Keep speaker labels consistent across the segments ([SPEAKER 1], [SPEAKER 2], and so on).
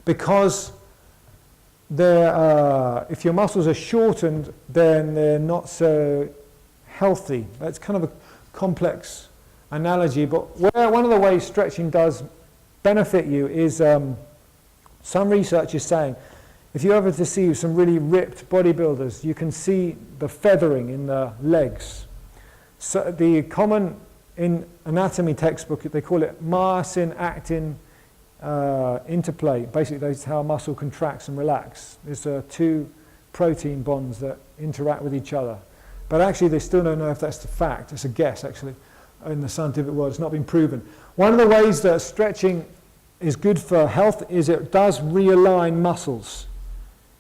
[SPEAKER 1] because if your muscles are shortened, then they're not so healthy. That's kind of a complex analogy, but one of the ways stretching does benefit you is some research is saying if you ever to see some really ripped bodybuilders, you can see the feathering in the legs. So the common in anatomy textbook, they call it myosin-actin interplay. Basically, that's how a muscle contracts and relaxes. There's two protein bonds that interact with each other. But actually, they still don't know if that's the fact. It's a guess, actually, in the scientific world. It's not been proven. One of the ways that stretching is good for health is it does realign muscles.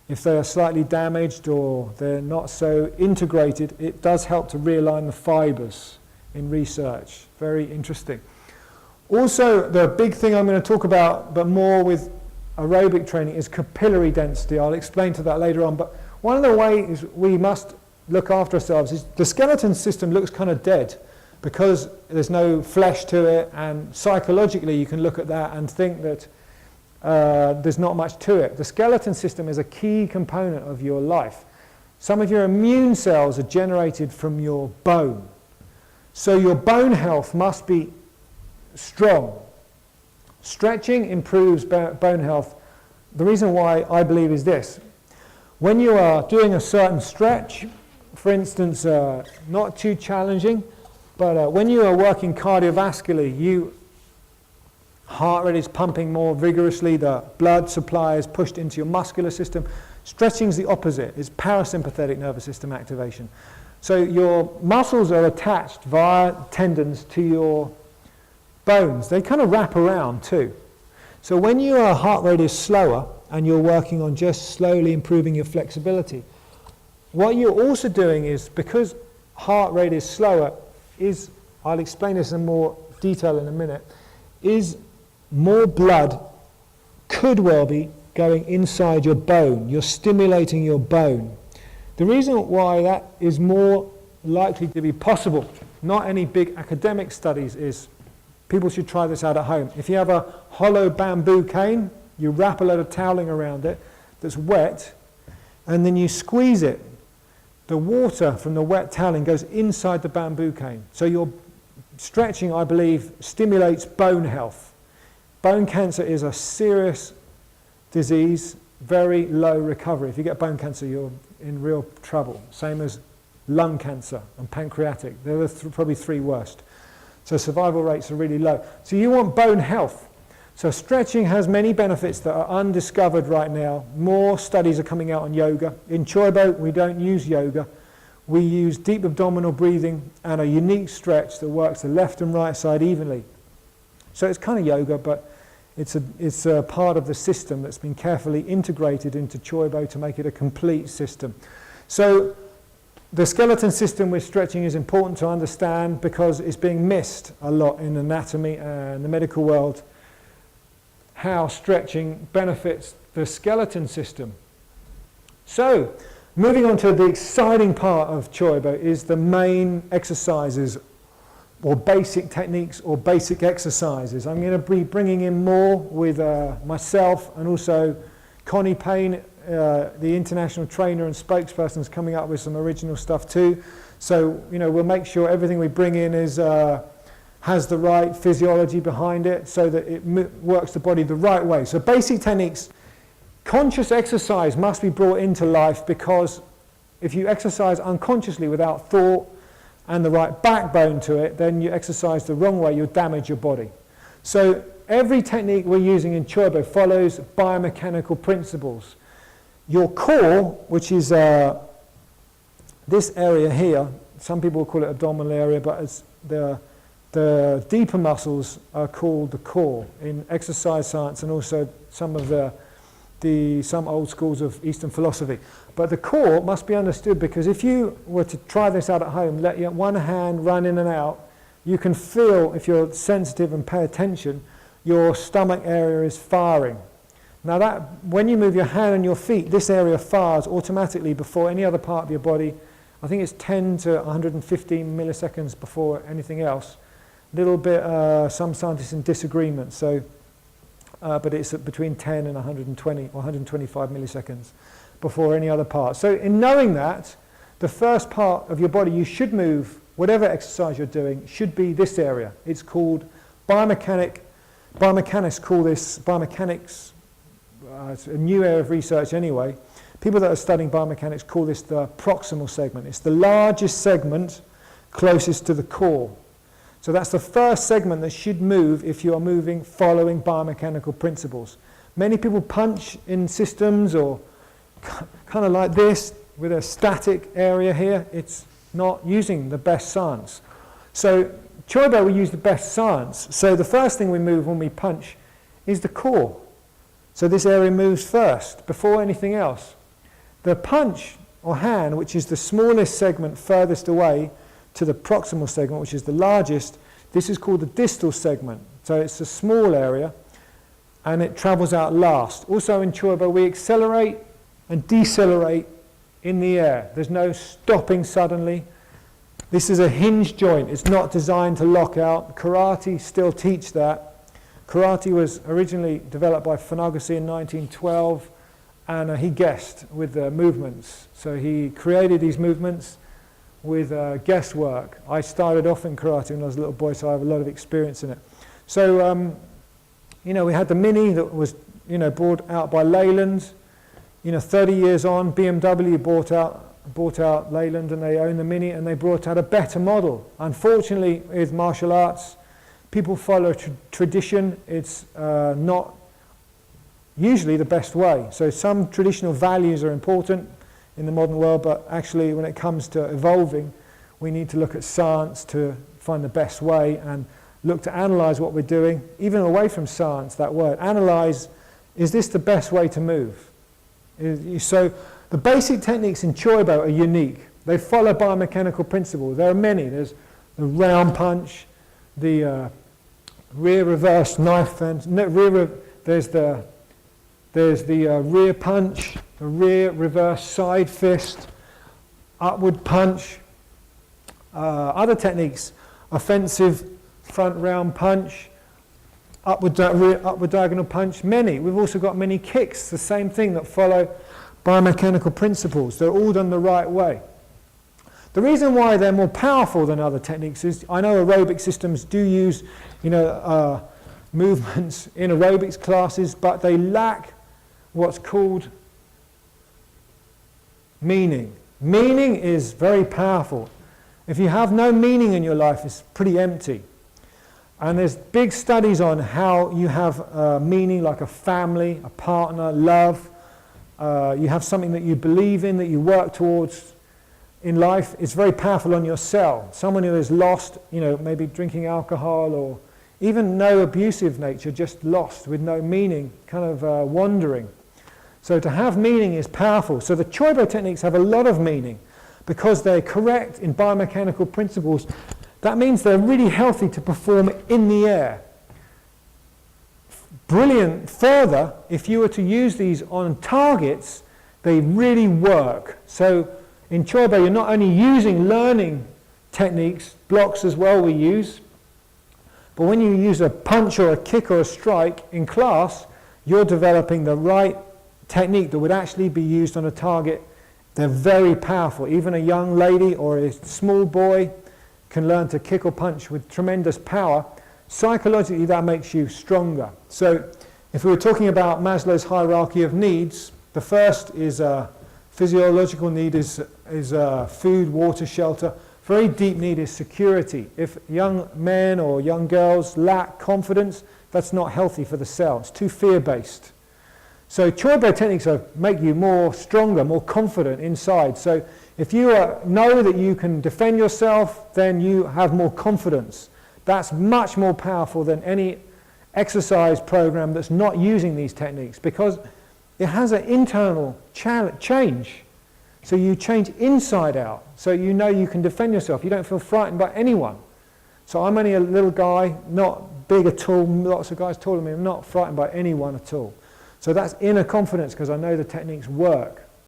[SPEAKER 1] If they are slightly damaged or they're not so integrated, it does help to realign the fibers in research. Very interesting. Also, the big thing I'm going to talk about, but more with aerobic training, is capillary density. I'll explain to that later on. But one of the ways we must look after ourselves is the skeleton system looks kind of dead because there's no flesh to it, and psychologically you can look at that and think that there's not much to it. The skeleton system is a key component of your life. Some of your immune cells are generated from your bone. So your bone health must be strong. Stretching improves bone health. The reason why I believe is this. When you are doing a certain stretch, for instance, not too challenging, but when you are working cardiovascularly, heart rate is pumping more vigorously, the blood supply is pushed into your muscular system. Stretching is the opposite. It's parasympathetic nervous system activation. So your muscles are attached via tendons to your bones. They kind of wrap around too. So when your heart rate is slower and you're working on just slowly improving your flexibility, what you're also doing is, because heart rate is slower, I'll explain this in more detail in a minute, is more blood could well be going inside your bone. You're stimulating your bone. The reason why that is more likely to be possible, not any big academic studies, is people should try this out at home. If you have a hollow bamboo cane, you wrap a load of toweling around it that's wet, and then you squeeze it. The water from the wet toweling goes inside the bamboo cane. So your stretching, I believe, stimulates bone health. Bone cancer is a serious disease, very low recovery. If you get bone cancer, you're in real trouble. Same as lung cancer and pancreatic. They're probably three worst. So survival rates are really low. So you want bone health. So stretching has many benefits that are undiscovered right now. More studies are coming out on yoga. In Choi-Bo, we don't use yoga. We use deep abdominal breathing and a unique stretch that works the left and right side evenly. So it's kind of yoga, but it's a part of the system that's been carefully integrated into Choi-Bo to make it a complete system. So the skeleton system with stretching is important to understand because it's being missed a lot in anatomy and the medical world, how stretching benefits the skeleton system. So, moving on to the exciting part of Choi-Bo is the main exercises or basic techniques or basic exercises. I'm going to be bringing in more with myself and also Connie Payne, the international trainer and spokesperson, is coming up with some original stuff too. So, we'll make sure everything we bring in has the right physiology behind it so that it works the body the right way. So basic techniques. Conscious exercise must be brought into life, because if you exercise unconsciously without thought and the right backbone to it, then you exercise the wrong way, you'll damage your body. So every technique we're using in Choi-Bo follows biomechanical principles. Your core, which is this area here, some people will call it abdominal area, but it's the deeper muscles are called the core in exercise science and also some of some old schools of Eastern philosophy. But the core must be understood, because if you were to try this out at home, let your one hand run in and out, you can feel, if you're sensitive and pay attention, your stomach area is firing. Now when you move your hand and your feet, this area fires automatically before any other part of your body. I think it's 10 to 115 milliseconds before anything else. Little bit, some scientists in disagreement. So but it's at between 10 and 120 or 125 milliseconds before any other part. So in knowing that, the first part of your body you should move, whatever exercise you're doing, should be this area. It's called biomechanics call this, biomechanics, it's a new area of research anyway. People that are studying biomechanics call this the proximal segment. It's the largest segment closest to the core. So that's the first segment that should move if you are moving following biomechanical principles. Many people punch in systems or kind of like this with a static area here. It's not using the best science. So Choi-Bo will use the best science. So the first thing we move when we punch is the core. So this area moves first before anything else. The punch or hand, which is the smallest segment furthest away to the proximal segment, which is the largest, this is called the distal segment. So it's a small area and it travels out last. Also in Choi-Bo we accelerate and decelerate in the air. There's no stopping suddenly. This is a hinge joint. It's not designed to lock out. Karate still teach that. Karate was originally developed by Funakoshi in 1912, and he guessed with the movements. So he created these movements with guesswork. I started off in karate when I was a little boy, so I have a lot of experience in it. So, we had the Mini that was, brought out by Leyland. 30 years on, BMW bought out Leyland and they own the Mini, and they brought out a better model. Unfortunately, with martial arts, people follow tradition. It's not usually the best way. So some traditional values are important in the modern world, but actually when it comes to evolving, we need to look at science to find the best way and look to analyze what we're doing, even away from science, that word. Analyze, is this the best way to move? So the basic techniques in Choi-Bo are unique. They follow biomechanical principles. There are many. There's the round punch, the rear reverse knife fence. There's the rear punch, the rear reverse side fist, upward punch. Other techniques: offensive front round punch, upward diagonal punch. Many. We've also got many kicks, the same thing, that follow biomechanical principles. They're all done the right way. The reason why they're more powerful than other techniques is, I know aerobic systems do use, movements in aerobics classes, but they lack what's called meaning. Meaning is very powerful. If you have no meaning in your life, it's pretty empty. And there's big studies on how you have meaning, like a family, a partner, love. You have something that you believe in, that you work towards in life. It's very powerful on your cell. Someone who is lost, maybe drinking alcohol or even no abusive nature, just lost with no meaning, kind of wandering. So to have meaning is powerful. So the Choi-Bo techniques have a lot of meaning because they're correct in biomechanical principles. That means they're really healthy to perform in the air. Brilliant. Further, if you were to use these on targets, they really work. So in Choi-Bo, you're not only using learning techniques, blocks as well we use, but when you use a punch or a kick or a strike in class, you're developing the right technique that would actually be used on a target. They're very powerful. Even a young lady or a small boy can learn to kick or punch with tremendous power. Psychologically, that makes you stronger. So if we were talking about Maslow's hierarchy of needs, the first is physiological need is food, water, shelter. Very deep need is security. If young men or young girls lack confidence, that's not healthy for the cell. It's too fear-based. So Choi-Bo techniques make you more stronger, more confident inside. So if you know that you can defend yourself, then you have more confidence. That's much more powerful than any exercise program that's not using these techniques, because it has an internal change. So you change inside out. So you know you can defend yourself. You don't feel frightened by anyone. So I'm only a little guy, not big at all. Lots of guys taller than me. I'm not frightened by anyone at all. So that's inner confidence because I know the techniques work.